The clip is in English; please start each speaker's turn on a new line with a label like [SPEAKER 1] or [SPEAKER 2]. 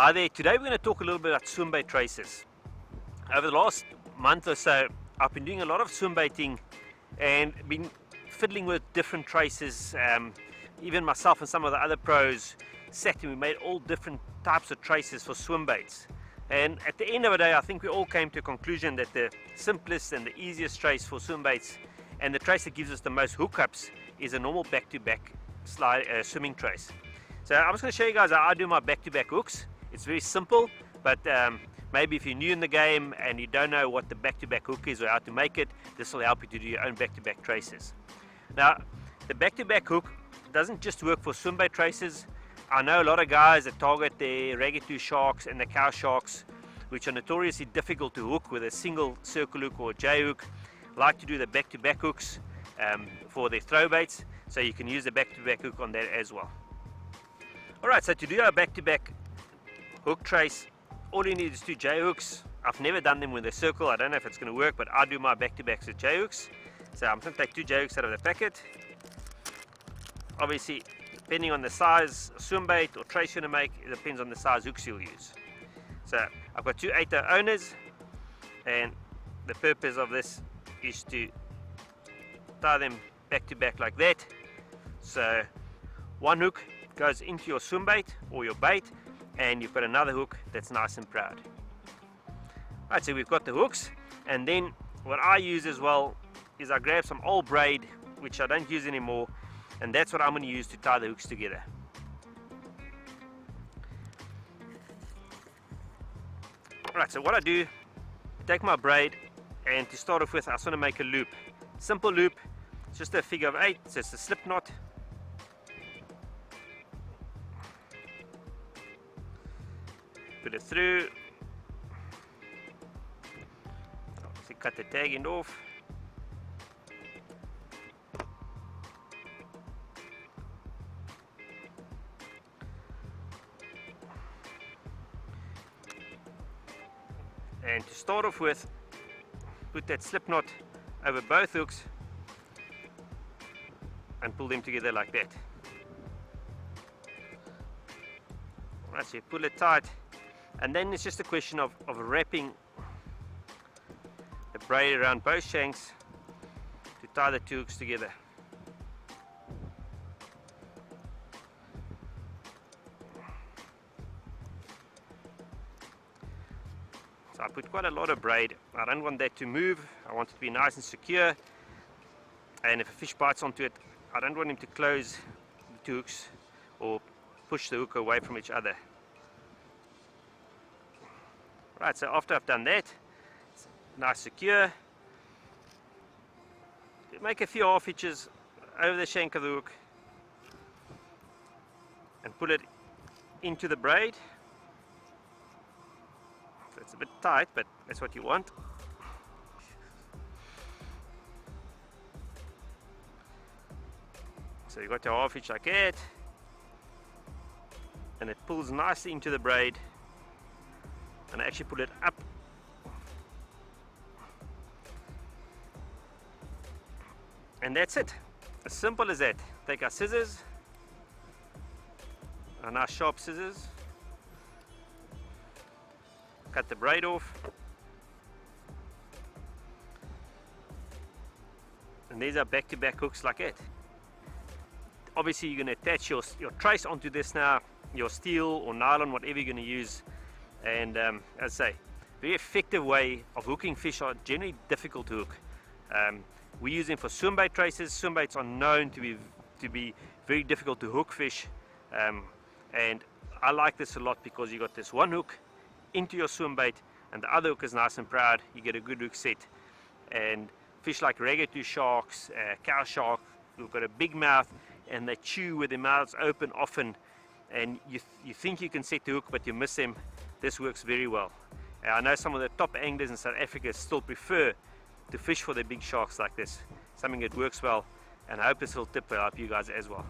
[SPEAKER 1] Hi there, today we're going to talk a little bit about swimbait traces. Over the last month or so, I've been doing a lot of swimbaiting and been fiddling with different traces. Even myself and some of the other pros sat and we made all different types of traces for swimbaits. And at the end of the day, I think we all came to a conclusion that the simplest and the easiest trace for swimbaits and the trace that gives us the most hookups is a normal back-to-back swimming trace. So I'm just going to show you guys how I do my back-to-back hooks. It's very simple, but maybe if you're new in the game and you don't know what the back-to-back hook is or how to make it, this will help you to do your own back-to-back traces. Now, the back-to-back hook doesn't just work for swimbait traces. I know a lot of guys that target their ragged-tooth sharks and the cow sharks, which are notoriously difficult to hook with a single circle hook or J hook, like to do the back-to-back hooks for their throw baits, so you can use the back-to-back hook on that as well. Alright, so to do our back-to-back hook trace, all you need is 2 J hooks. I've never done them with a circle. I don't know if it's going to work, but I do my back-to-backs with J hooks. So I'm going to take 2 J hooks out of the packet. Obviously, depending on the size swimbait or trace you're going to make, it depends on the size hooks you'll use. So I've got 2 8/0 owners, and the purpose of this is to tie them back to back like that. So one hook goes into your swimbait or your bait, and you've got another hook that's nice and proud. Alright, so we've got the hooks, and then what I use as well is I grab some old braid, which I don't use anymore, and that's what I'm going to use to tie the hooks together. Alright, so what I do, I take my braid, and to start off with I just want to make a loop. Simple loop, it's just a figure of 8, so it's a slip knot. Put it through, obviously cut the tag end off, and to start off with, put that slip knot over both hooks and pull them together like that. Alright, so you pull it tight, and then it's just a question of wrapping the braid around both shanks to tie the 2 hooks together. So I put quite a lot of braid. I don't want that to move. I want it to be nice and secure, and if a fish bites onto it, I don't want him to close the 2 hooks or push the hook away from each other. Right, so after I've done that, it's nice secure, make a few half hitches over the shank of the hook and pull it into the braid. So it's a bit tight, but that's what you want. So you got your half hitch like that, and it pulls nicely into the braid, and I actually put it up and that's it, as simple as that. Take our scissors, our nice sharp scissors, cut the braid off, and these are back-to-back hooks like that. Obviously you're going to attach your trace onto this now, your steel or nylon, whatever you're going to use. And as I say, very effective way of hooking fish. Are generally difficult to hook. We use them for swimbait traces. Swimbaits are known to be very difficult to hook fish, and I like this a lot because you got this one hook into your swimbait and the other hook is nice and proud. You get a good hook set, and fish like ragged-tooth sharks, cow shark, who've got a big mouth and they chew with their mouths open often, and you think you can set the hook but you miss them. This works very well. I know some of the top anglers in South Africa still prefer to fish for the big sharks like this. Something that works well, and I hope this little tip will help you guys as well.